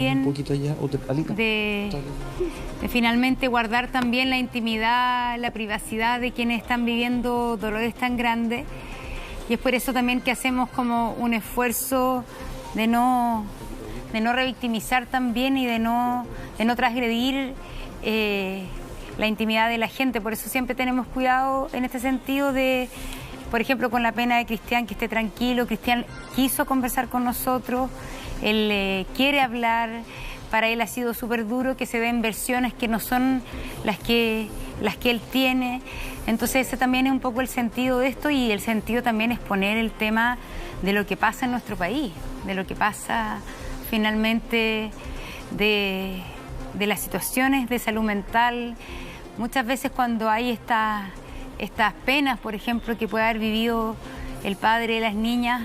Un poquito allá, Alita. De finalmente guardar también la intimidad, la privacidad de quienes están viviendo dolores tan grandes. Y es por eso también que hacemos como un esfuerzo de no revictimizar también y de no transgredir la intimidad de la gente. Por eso siempre tenemos cuidado en este sentido de, por ejemplo, con la pena de Cristian, que esté tranquilo. Cristian quiso conversar con nosotros, él quiere hablar. Para él ha sido súper duro que se den versiones que no son las que él tiene. Entonces ese también es un poco el sentido de esto, y el sentido también es poner el tema de lo que pasa en nuestro país, de lo que pasa finalmente de las situaciones de salud mental. Muchas veces cuando hay estas penas, por ejemplo, que puede haber vivido el padre de las niñas,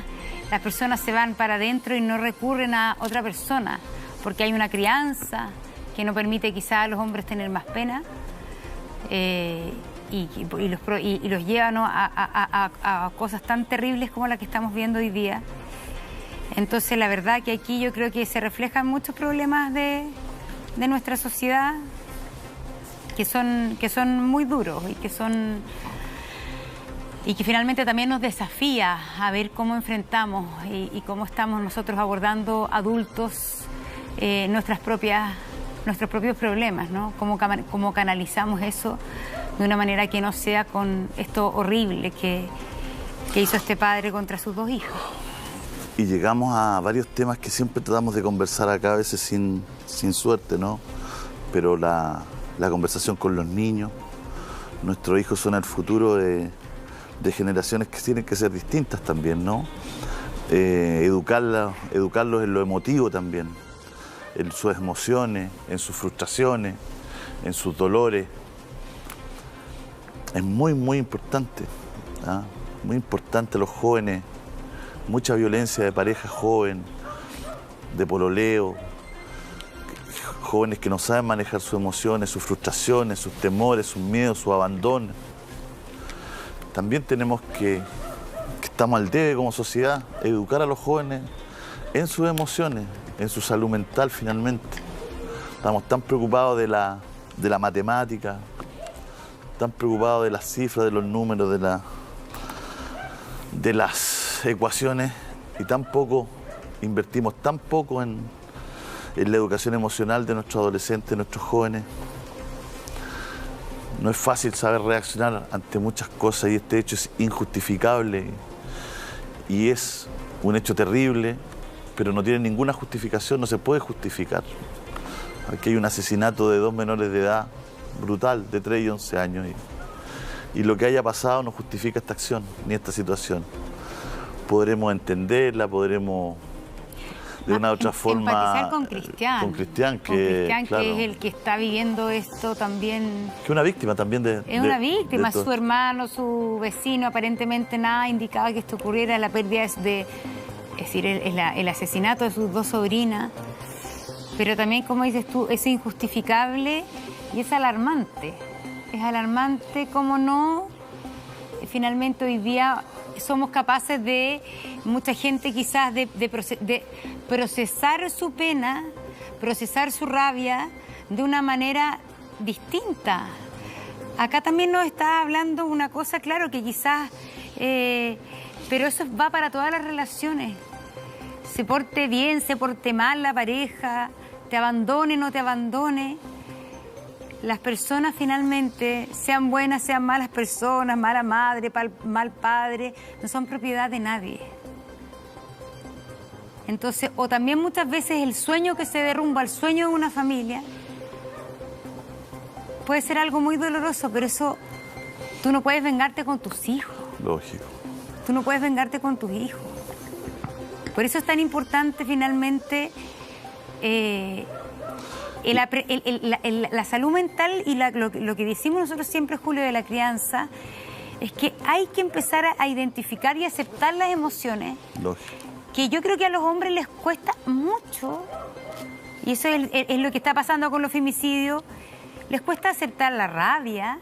las personas se van para adentro y no recurren a otra persona, porque hay una crianza que no permite quizá a los hombres tener más pena y los lleva, ¿no?, a cosas tan terribles como la que estamos viendo hoy día. Entonces la verdad que aquí yo creo que se reflejan muchos problemas de nuestra sociedad que son muy duros y que finalmente también nos desafía a ver cómo enfrentamos y cómo estamos nosotros abordando adultos nuestros propios problemas, ¿no? Cómo canalizamos eso de una manera que no sea con esto horrible que hizo este padre contra sus dos hijos. Y llegamos a varios temas que siempre tratamos de conversar acá, a veces sin suerte, ¿no? Pero la conversación con los niños, nuestros hijos son el futuro de generaciones que tienen que ser distintas también, ¿no? Educarlos en lo emotivo también, en sus emociones, en sus frustraciones, en sus dolores. Es muy, muy importante, ¿ah? Muy importante los jóvenes, mucha violencia de pareja joven, de pololeo, jóvenes que no saben manejar sus emociones, sus frustraciones, sus temores, sus miedos, su abandono. También tenemos que estamos al debe como sociedad, educar a los jóvenes en sus emociones, en su salud mental finalmente. Estamos tan preocupados de la matemática, tan preocupados de las cifras, de los números, de las ecuaciones, y invertimos tan poco en la educación emocional de nuestros adolescentes, de nuestros jóvenes. No es fácil saber reaccionar ante muchas cosas, y este hecho es injustificable y es un hecho terrible, pero no tiene ninguna justificación, no se puede justificar. Aquí hay un asesinato de 2 menores de edad brutal, de 3 y 11 años, y lo que haya pasado no justifica esta acción ni esta situación. Podremos entenderla, podremos de una u otra forma empatizar con Cristian, que claro, es el que está viviendo esto también. Que es una víctima también es una víctima, su hermano, su vecino, aparentemente nada indicaba que esto ocurriera. La pérdida es decir, el asesinato de sus 2 sobrinas. Pero también, como dices tú, es injustificable y es alarmante. Es alarmante cómo no, finalmente hoy día somos capaces de, mucha gente quizás, de procesar su pena, procesar su rabia de una manera distinta. Acá también nos está hablando una cosa, claro, que quizás, pero eso va para todas las relaciones. Se porte bien, se porte mal la pareja, te abandone, no te abandone. Las personas finalmente, sean buenas, sean malas personas, mala madre, mal padre, no son propiedad de nadie. Entonces, o también muchas veces el sueño que se derrumba, el sueño de una familia, puede ser algo muy doloroso, pero eso, tú no puedes vengarte con tus hijos. Lógico. Tú no puedes vengarte con tus hijos. Por eso es tan importante finalmente la salud mental y lo que decimos nosotros siempre, Julio, de la crianza, es que hay que empezar a identificar y aceptar las emociones. Lógico. Que yo creo que a los hombres les cuesta mucho, y eso es lo que está pasando con los femicidios. Les cuesta aceptar la rabia,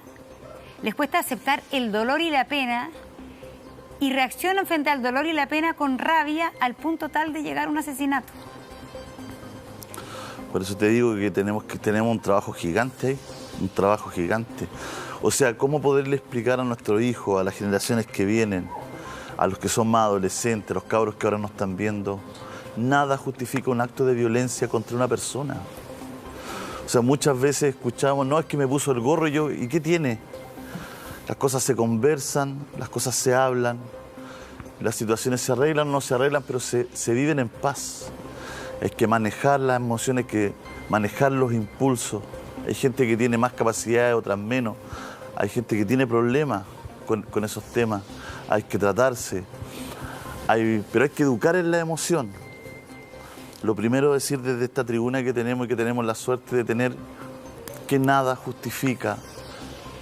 les cuesta aceptar el dolor y la pena, y reaccionan frente al dolor y la pena con rabia al punto tal de llegar a un asesinato. Por eso te digo que tenemos un trabajo gigante ahí, un trabajo gigante. O sea, cómo poderle explicar a nuestros hijos, a las generaciones que vienen, a los que son más adolescentes, a los cabros que ahora nos están viendo, nada justifica un acto de violencia contra una persona. O sea, muchas veces escuchamos, no, es que me puso el gorro ¿y qué tiene? Las cosas se conversan, las cosas se hablan, las situaciones se arreglan o no se arreglan, pero se viven en paz. Hay que manejar las emociones, hay que manejar los impulsos. Hay gente que tiene más capacidades, otras menos. Hay gente que tiene problemas con esos temas. Hay que tratarse. Pero hay que educar en la emoción. Lo primero es decir desde esta tribuna que tenemos y que tenemos la suerte de tener, que nada justifica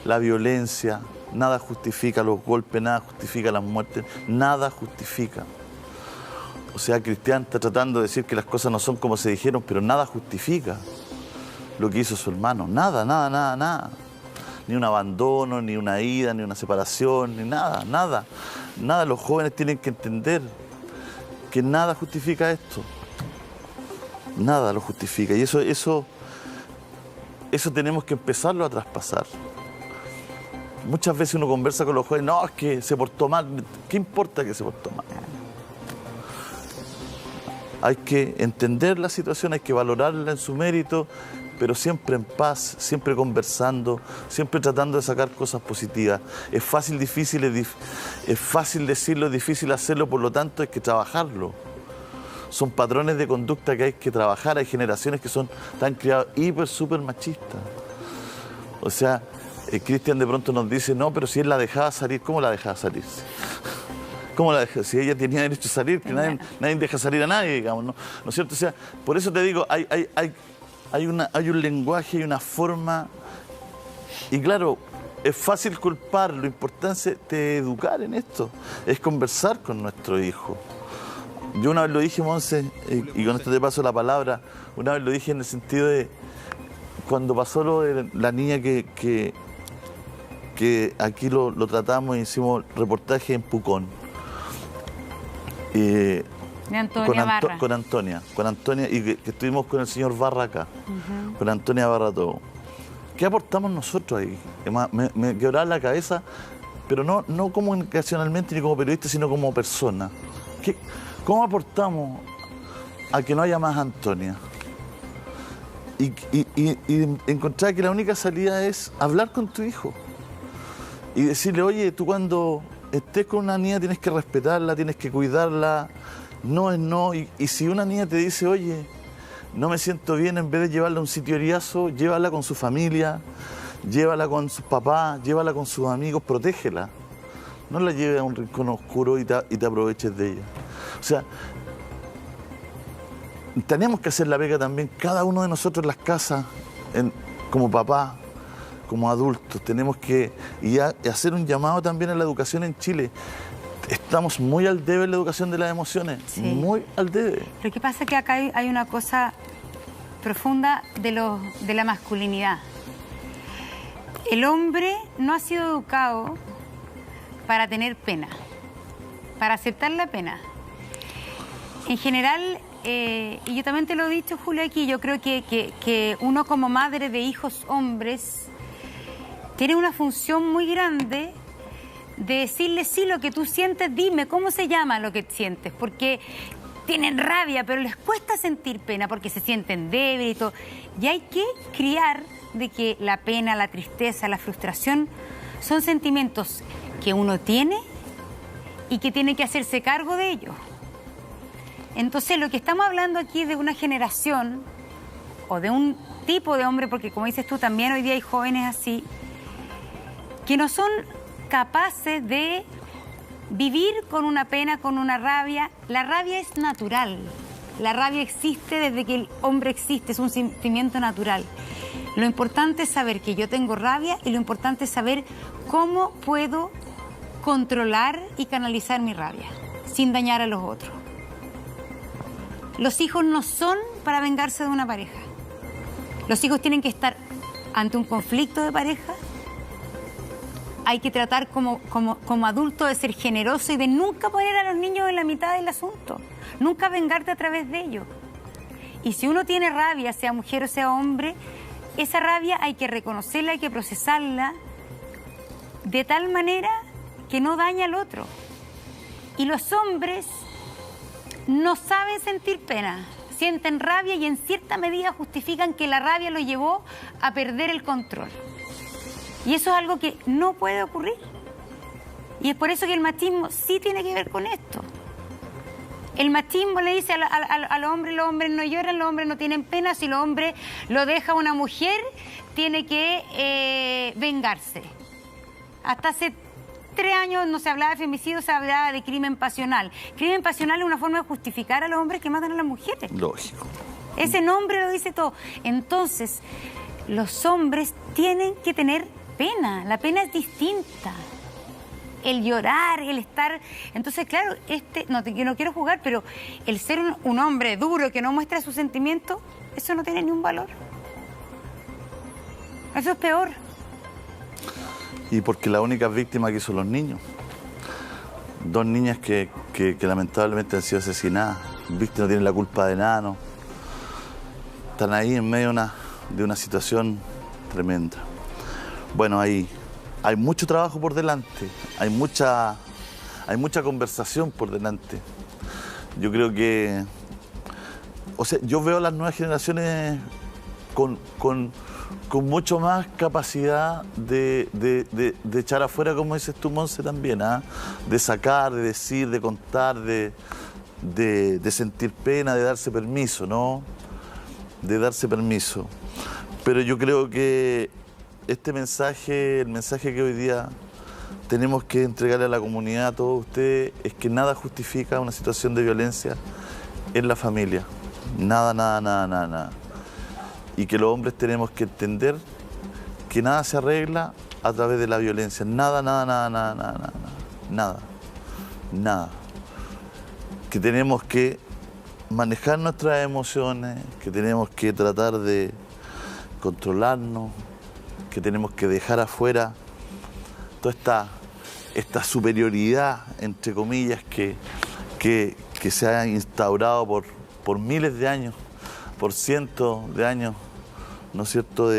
la violencia, nada justifica los golpes, nada justifica las muertes, nada justifica. O sea, Cristian está tratando de decir que las cosas no son como se dijeron, pero nada justifica lo que hizo su hermano. Nada, nada, nada, nada. Ni un abandono, ni una ida, ni una separación, ni nada, nada. Nada, los jóvenes tienen que entender que nada justifica esto. Nada lo justifica. Y eso tenemos que empezarlo a traspasar. Muchas veces uno conversa con los jóvenes, no, es que se portó mal. ¿Qué importa que se portó mal? Hay que entender la situación, hay que valorarla en su mérito, pero siempre en paz, siempre conversando, siempre tratando de sacar cosas positivas. Es fácil, difícil, es fácil decirlo, es difícil hacerlo, por lo tanto hay que trabajarlo. Son patrones de conducta que hay que trabajar, hay generaciones que están criadas súper machistas. O sea, Cristian de pronto nos dice, no, pero si él la dejaba salir, ¿cómo la dejaba salir? ¿Cómo la dejó? Si ella tenía derecho a salir, que nadie deja salir a nadie, digamos, ¿no? ¿No es cierto? O sea, por eso te digo, hay un lenguaje y una forma, y claro, es fácil culpar, lo importante es educar en esto, es conversar con nuestro hijo. Yo una vez lo dije, Monse, y con esto te paso la palabra, una vez lo dije en el sentido de, cuando pasó lo de la niña que aquí lo tratamos y hicimos reportaje en Pucón. De Antonia Barra. Con Antonia, y que estuvimos con el señor Barra acá, con Antonia Barra todo. ¿Qué aportamos nosotros ahí? Me quebraba la cabeza, pero no comunicacionalmente ni como periodista, sino como persona. ¿Cómo aportamos a que no haya más Antonia? Y encontrar que la única salida es hablar con tu hijo y decirle, oye, tú cuando estés con una niña tienes que respetarla, tienes que cuidarla, no es no. Y si una niña te dice, oye, no me siento bien, en vez de llevarla a un sitio eriazo, llévala con su familia, llévala con sus papás, llévala con sus amigos, protégela. No la lleves a un rincón oscuro y te aproveches de ella. O sea, tenemos que hacer la pega también, cada uno de nosotros en las casas, como papá, como adultos, tenemos que hacer un llamado también a la educación en Chile. Estamos muy al debe en la educación de las emociones, sí. Muy al debe. Pero ¿qué pasa? Que acá hay una cosa profunda de la masculinidad. El hombre no ha sido educado para tener pena, para aceptar la pena. En general, y yo también te lo he dicho, Julio, aquí, yo creo que uno como madre de hijos hombres tiene una función muy grande de decirle, sí, lo que tú sientes, dime, ¿cómo se llama lo que sientes? Porque tienen rabia, pero les cuesta sentir pena porque se sienten débiles y todo. Y hay que criar de que la pena, la tristeza, la frustración son sentimientos que uno tiene y que tiene que hacerse cargo de ellos. Entonces, lo que estamos hablando aquí es de una generación o de un tipo de hombre, porque como dices tú, también hoy día hay jóvenes así, que no son capaces de vivir con una pena, con una rabia. La rabia es natural. La rabia existe desde que el hombre existe, es un sentimiento natural. Lo importante es saber que yo tengo rabia y lo importante es saber cómo puedo controlar y canalizar mi rabia sin dañar a los otros. Los hijos no son para vengarse de una pareja. Los hijos tienen que estar ante un conflicto de pareja. Hay que tratar como adulto de ser generoso y de nunca poner a los niños en la mitad del asunto. Nunca vengarte a través de ellos. Y si uno tiene rabia, sea mujer o sea hombre, esa rabia hay que reconocerla, hay que procesarla de tal manera que no daña al otro. Y los hombres no saben sentir pena, sienten rabia y en cierta medida justifican que la rabia lo llevó a perder el control. Y eso es algo que no puede ocurrir. Y es por eso que el machismo sí tiene que ver con esto. El machismo le dice a los hombres no lloran, los hombres no tienen pena, si los hombres lo deja una mujer, tiene que vengarse. Hasta hace 3 años no se hablaba de femicidio, se hablaba de crimen pasional. Crimen pasional es una forma de justificar a los hombres que matan a las mujeres. Lógico. Ese nombre lo dice todo. Entonces, los hombres tienen que tener pena. La pena es distinta. El llorar, el estar... Entonces, claro, yo no quiero jugar, pero el ser un hombre duro que no muestra sus sentimientos, eso no tiene ni un valor. Eso es peor. Y porque la única víctima aquí son los niños. 2 niñas que lamentablemente han sido asesinadas. Víctimas no tienen la culpa de nada, ¿no? Están ahí en medio de una situación tremenda. Bueno, hay mucho trabajo por delante, hay mucha conversación por delante. Yo creo que, yo veo a las nuevas generaciones con mucho más capacidad de echar afuera, como dices tú, Monse, también, ¿ah? De sacar, de decir, de contar, de sentir pena, de darse permiso, ¿no? De darse permiso. Pero yo creo que este mensaje, el mensaje que hoy día tenemos que entregarle a la comunidad, a todos ustedes, es que nada justifica una situación de violencia en la familia. Nada, nada, nada, nada, nada. Y que los hombres tenemos que entender que nada se arregla a través de la violencia. Nada, nada, nada, nada, nada, nada, nada, nada. Que tenemos que manejar nuestras emociones, que tenemos que tratar de controlarnos, que tenemos que dejar afuera toda esta superioridad, entre comillas, que se ha instaurado por miles de años, por cientos de años, ¿no es cierto?,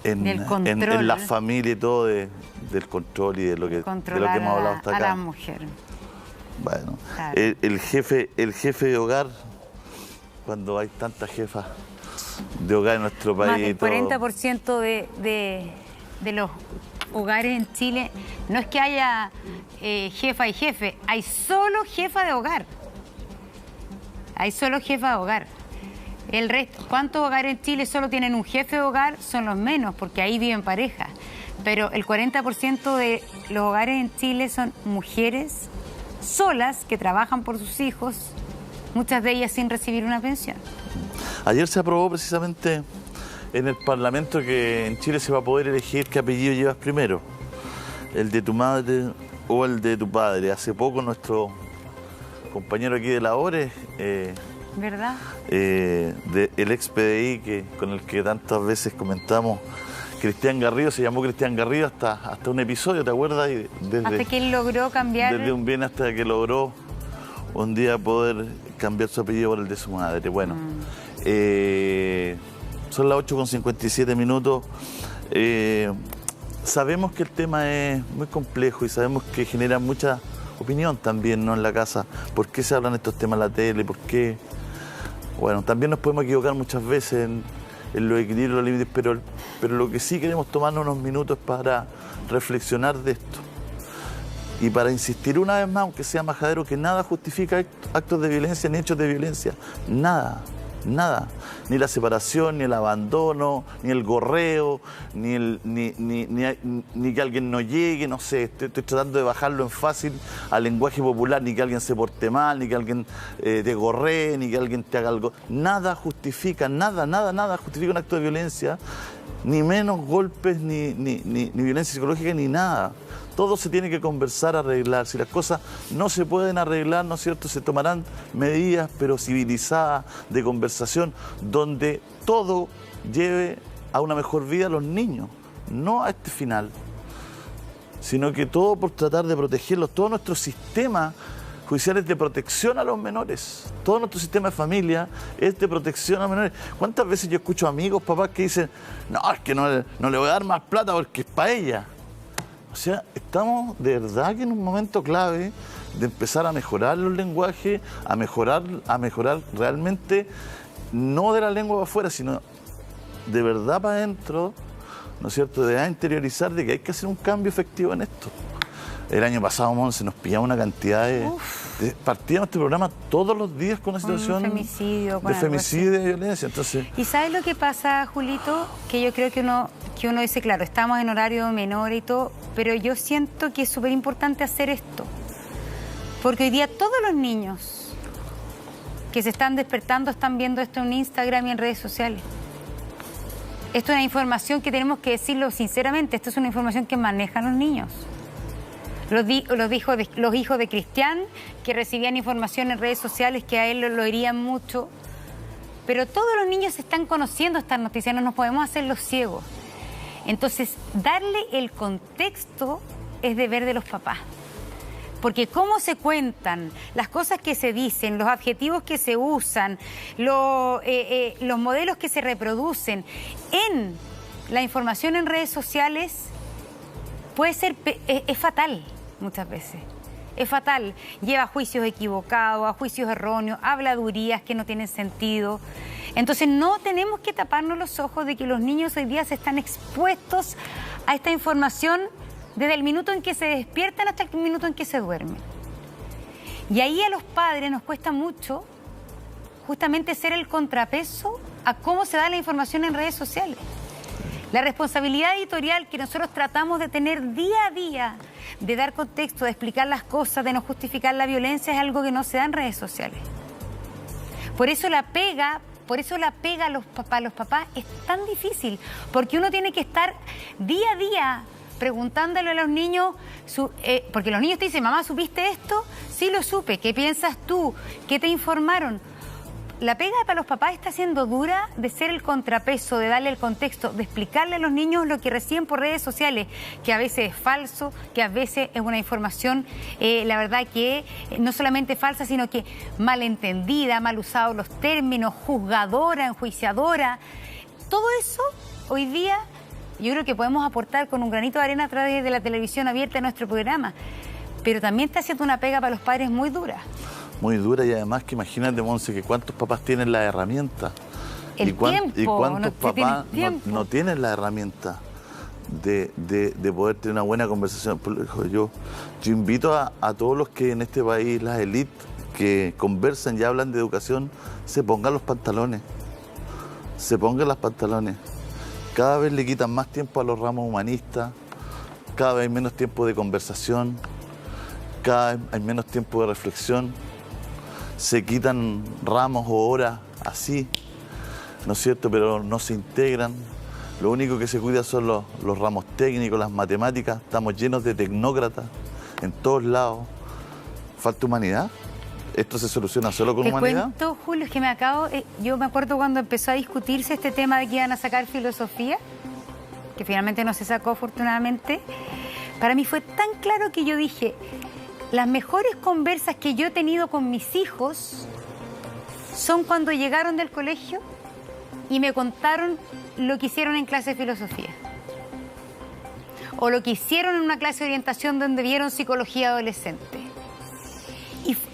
en la familia y todo, del control y de lo que hemos hablado hasta acá. A la mujer. Bueno, claro. el jefe de hogar, cuando hay tantas jefas de hogar en nuestro país. Más del 40% de los hogares en Chile, no es que haya jefa y jefe, hay solo jefa de hogar. Hay solo jefa de hogar. El resto, ¿cuántos hogares en Chile solo tienen un jefe de hogar? Son los menos, porque ahí viven parejas. Pero el 40% de los hogares en Chile son mujeres solas que trabajan por sus hijos, muchas de ellas sin recibir una pensión. Ayer se aprobó precisamente en el Parlamento que en Chile se va a poder elegir qué apellido llevas primero, el de tu madre o el de tu padre. Hace poco nuestro compañero aquí de labores, ¿verdad? El ex PDI, con el que tantas veces comentamos, Cristian Garrido, se llamó Cristian Garrido hasta un episodio, ¿te acuerdas? Hasta que él logró cambiar. Desde un bien hasta que logró un día poder cambiar su apellido por el de su madre. Bueno, son las 8:57. Sabemos que el tema es muy complejo y sabemos que genera mucha opinión también, ¿no?, en la casa. ¿Por qué se hablan estos temas en la tele? ¿Por qué? Bueno, también nos podemos equivocar muchas veces en los equilibrios, los límites, pero lo que sí queremos tomarnos unos minutos para reflexionar de esto. Y para insistir una vez más, aunque sea majadero, que nada justifica actos de violencia ni hechos de violencia. Nada, nada. Ni la separación, ni el abandono, ni el gorreo, ni que alguien no llegue, no sé. Estoy tratando de bajarlo en fácil al lenguaje popular, ni que alguien se porte mal, ni que alguien te gorree, ni que alguien te haga algo. Nada justifica, nada justifica un acto de violencia, ni menos golpes, ni violencia psicológica, ni nada. Todo se tiene que conversar, arreglar. Si las cosas no se pueden arreglar, ¿no es cierto?, se tomarán medidas, pero civilizadas, de conversación, donde todo lleve a una mejor vida a los niños, no a este final, sino que todo por tratar de protegerlos. Todo nuestro sistema judiciales de protección a los menores. Todo nuestro sistema de familia es de protección a los menores. ¿Cuántas veces yo escucho amigos, papás, que dicen, no, es que no le voy a dar más plata porque es para ella? O sea, estamos de verdad que en un momento clave de empezar a mejorar los lenguajes, a mejorar realmente, no de la lengua para afuera, sino de verdad para adentro, ¿no es cierto?, de interiorizar de que hay que hacer un cambio efectivo en esto. El año pasado, Monse, nos pillaba una cantidad de partíamos este programa todos los días con una situación de femicidio y de violencia. Entonces, ¿y sabes lo que pasa, Julito? Que yo creo que uno dice, claro, estamos en horario menor y todo, pero yo siento que es súper importante hacer esto. Porque hoy día todos los niños que se están despertando están viendo esto en Instagram y en redes sociales. Esto es una información que tenemos que decirlo sinceramente, esto es una información que manejan los niños. Los hijos de Cristian, que recibían información en redes sociales, que a él lo oirían mucho. Pero todos los niños están conociendo estas noticias, no nos podemos hacer los ciegos. Entonces, darle el contexto es deber de los papás. Porque cómo se cuentan, las cosas que se dicen, los adjetivos que se usan, los modelos que se reproducen en la información en redes sociales, puede ser, es fatal muchas veces. Es fatal. Lleva a juicios equivocados, a juicios erróneos, habladurías que no tienen sentido. Entonces no tenemos que taparnos los ojos de que los niños hoy día se están expuestos a esta información desde el minuto en que se despiertan hasta el minuto en que se duermen. Y ahí a los padres nos cuesta mucho justamente ser el contrapeso a cómo se da la información en redes sociales. La responsabilidad editorial que nosotros tratamos de tener día a día, de dar contexto, de explicar las cosas, de no justificar la violencia, es algo que no se da en redes sociales. Por eso la pega a los papás es tan difícil, porque uno tiene que estar día a día preguntándole a los niños, porque los niños te dicen, mamá, ¿supiste esto? Sí, lo supe. ¿Qué piensas tú? ¿Qué te informaron? La pega para los papás está siendo dura, de ser el contrapeso, de darle el contexto, de explicarle a los niños lo que reciben por redes sociales, que a veces es falso, que a veces es una información, la verdad que no solamente falsa, sino que malentendida, mal usados los términos, juzgadora, enjuiciadora. Todo eso hoy día yo creo que podemos aportar con un granito de arena a través de la televisión abierta de nuestro programa, pero también está haciendo una pega para los padres muy dura. Muy dura, y además que imagínate, Monse, que cuántos papás tienen la herramienta y cuántos papás no tienen la herramienta de poder tener una buena conversación. Yo invito a todos los que en este país, las élites que conversan y hablan de educación, se pongan los pantalones. Se pongan los pantalones. Cada vez le quitan más tiempo a los ramos humanistas, cada vez hay menos tiempo de conversación, cada vez hay menos tiempo de reflexión. Se quitan ramos o horas así, ¿no es cierto?, pero no se integran. Lo único que se cuida son los ramos técnicos, las matemáticas. Estamos llenos de tecnócratas en todos lados. ¿Falta humanidad? ¿Esto se soluciona solo con humanidad? Te cuento, Julio, es que yo me acuerdo cuando empezó a discutirse este tema de que iban a sacar filosofía, que finalmente no se sacó afortunadamente. Para mí fue tan claro que yo dije, las mejores conversas que yo he tenido con mis hijos son cuando llegaron del colegio y me contaron lo que hicieron en clase de filosofía. O lo que hicieron en una clase de orientación donde vieron psicología adolescente.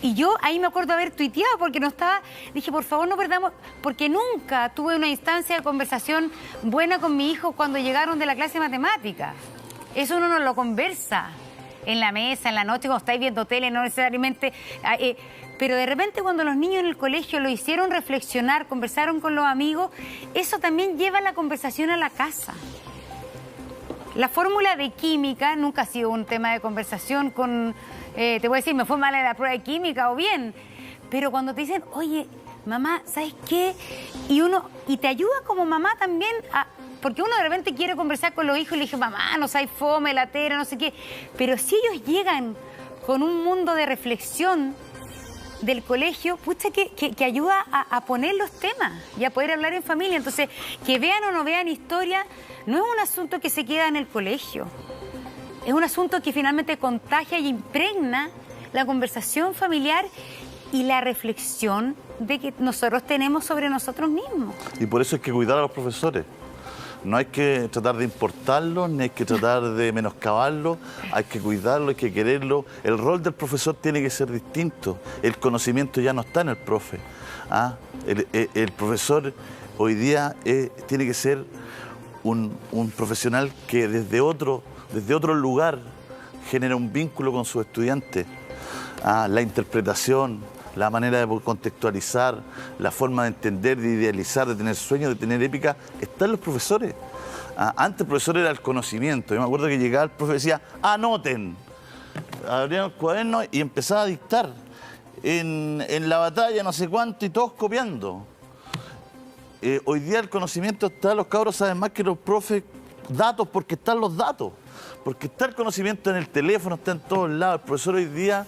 Y yo ahí me acuerdo haber tuiteado porque no estaba, dije, por favor no perdamos, porque nunca tuve una instancia de conversación buena con mi hijo cuando llegaron de la clase de matemáticas. Eso uno no lo conversa en la mesa, en la noche, cuando estáis viendo tele, no necesariamente... pero de repente cuando los niños en el colegio lo hicieron reflexionar, conversaron con los amigos, eso también lleva la conversación a la casa. La fórmula de química nunca ha sido un tema de conversación con... te voy a decir, me fue mal en la prueba de química o bien, pero cuando te dicen, oye, mamá, ¿sabes qué? Y te ayuda como mamá también porque uno de repente quiere conversar con los hijos y le dice, mamá, no sabes fome, latera, no sé qué. Pero si ellos llegan con un mundo de reflexión del colegio, pucha, que ayuda a poner los temas y a poder hablar en familia. Entonces, que vean o no vean historia, no es un asunto que se queda en el colegio. Es un asunto que finalmente contagia y impregna la conversación familiar y la reflexión de que nosotros tenemos sobre nosotros mismos. Y por eso hay que cuidar a los profesores. No hay que tratar de importarlos, ni hay que tratar de menoscabarlos, hay que cuidarlo, hay que quererlo. El rol del profesor tiene que ser distinto. El conocimiento ya no está en el profe. El profesor hoy día tiene que ser un profesional que desde otro lugar genera un vínculo con sus estudiantes. La interpretación, la manera de contextualizar, la forma de entender, de idealizar, de tener sueños, de tener épica, está en los profesores. Antes el profesor era el conocimiento. Yo me acuerdo que llegaba el profe y decía, anoten. Abrían el cuaderno y empezaba a dictar. En la batalla no sé cuánto y todos copiando. Hoy día el conocimiento está, los cabros saben más que los profes datos porque están los datos. Porque está el conocimiento en el teléfono, está en todos lados. El profesor hoy día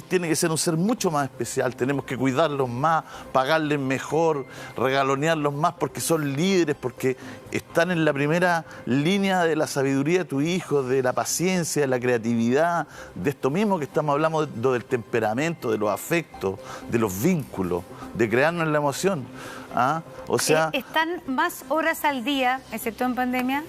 tiene que ser un ser mucho más especial. Tenemos que cuidarlos más, pagarles mejor, regalonearlos más porque son líderes, porque están en la primera línea de la sabiduría de tu hijo, de la paciencia, de la creatividad, de esto mismo que estamos hablando del temperamento, de los afectos, de los vínculos, de crearnos la emoción. O sea, están más horas al día, excepto en pandemia,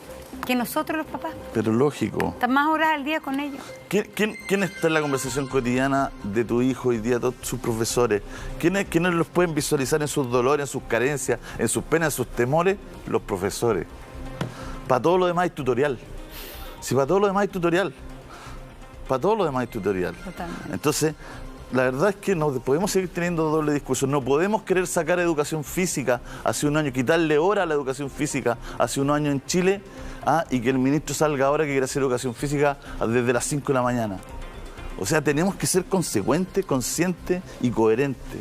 que nosotros los papás. Pero lógico. Están más horas al día con ellos. ¿Quién está en la conversación cotidiana de tu hijo hoy día, todos sus profesores? ¿Quiénes los pueden visualizar en sus dolores, en sus carencias, en sus penas, en sus temores? Los profesores. Para todo lo demás hay tutorial. Si para todo lo demás hay tutorial. Para todo lo demás hay tutorial. Totalmente. Entonces, la verdad es que no podemos seguir teniendo doble discurso. No podemos querer sacar educación física hace un año, quitarle hora a la educación física hace un año en Chile, y que el ministro salga ahora que quiere hacer educación física desde las 5 de la mañana. O sea, tenemos que ser consecuentes, conscientes y coherentes.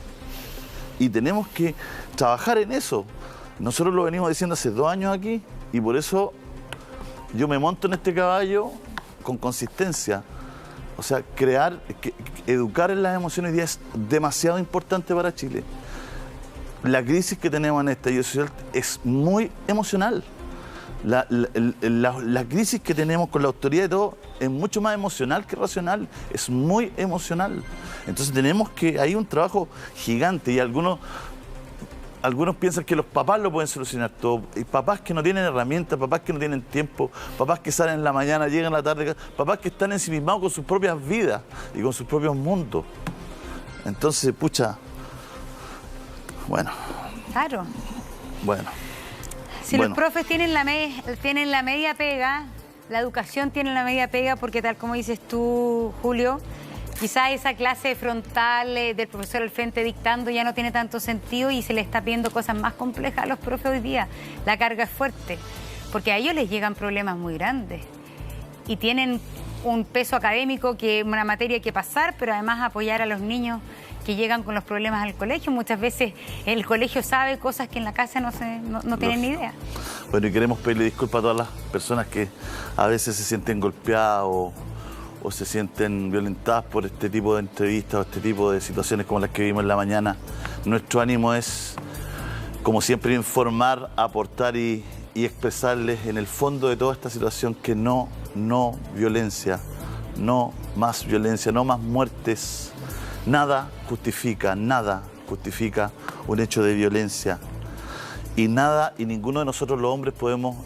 Y tenemos que trabajar en eso. Nosotros lo venimos diciendo hace 2 años aquí y por eso yo me monto en este caballo con consistencia. O sea, educar en las emociones hoy día es demasiado importante para Chile. La crisis que tenemos en el estallido social es muy emocional. La crisis que tenemos con la autoridad y todo es mucho más emocional que racional. Es muy emocional. Entonces hay un trabajo gigante y algunos piensan que los papás lo pueden solucionar todo. Y papás que no tienen herramientas, papás que no tienen tiempo, papás que salen en la mañana, llegan en la tarde, papás que están ensimismados con sus propias vidas y con sus propios mundos. Entonces, bueno. Claro. Bueno. Si los profes tienen la media pega, la educación tiene la media pega porque tal como dices tú, Julio, quizá esa clase frontal del profesor al frente dictando ya no tiene tanto sentido y se le está pidiendo cosas más complejas a los profes hoy día. La carga es fuerte, porque a ellos les llegan problemas muy grandes y tienen un peso académico, que una materia que pasar, pero además apoyar a los niños que llegan con los problemas al colegio. Muchas veces el colegio sabe cosas que en la casa no tienen ni idea. Bueno, y queremos pedirle disculpas a todas las personas que a veces se sienten golpeadas o se sienten violentadas por este tipo de entrevistas o este tipo de situaciones como las que vimos en la mañana. Nuestro ánimo es, como siempre, informar, aportar y expresarles en el fondo de toda esta situación que no violencia, no más violencia, no más muertes. Nada justifica un hecho de violencia. Y ninguno de nosotros los hombres podemos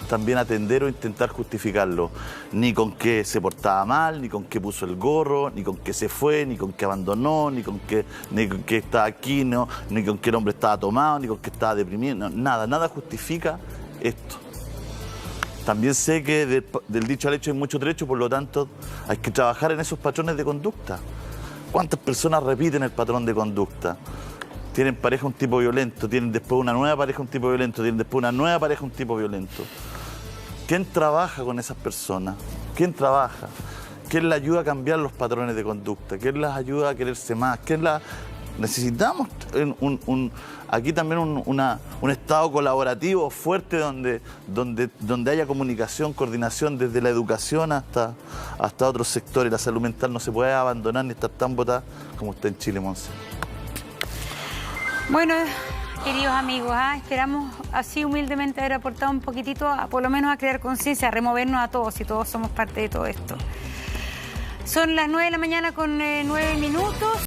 también atender o intentar justificarlo, ni con que se portaba mal, ni con que puso el gorro, ni con que se fue, ni con que abandonó, ni con que está aquí, ni con que el hombre estaba tomado, ni con que estaba deprimido, nada justifica esto. También sé que del dicho al hecho hay mucho trecho, por lo tanto hay que trabajar en esos patrones de conducta. ¿Cuántas personas repiten el patrón de conducta? Tienen pareja un tipo violento, tienen después una nueva pareja un tipo violento, tienen después una nueva pareja un tipo violento. ¿Quién trabaja con esas personas? ¿Quién trabaja? ¿Quién les ayuda a cambiar los patrones de conducta? ¿Quién las ayuda a quererse más? Necesitamos aquí también un estado colaborativo fuerte donde haya comunicación, coordinación desde la educación hasta otros sectores. La salud mental no se puede abandonar ni estar tan botada como está en Chile, Monse. Bueno, queridos amigos, esperamos así humildemente haber aportado un poquitito, por lo menos a crear conciencia, a removernos a todos, y todos somos parte de todo esto. Son las 9 de la mañana con 9 minutos.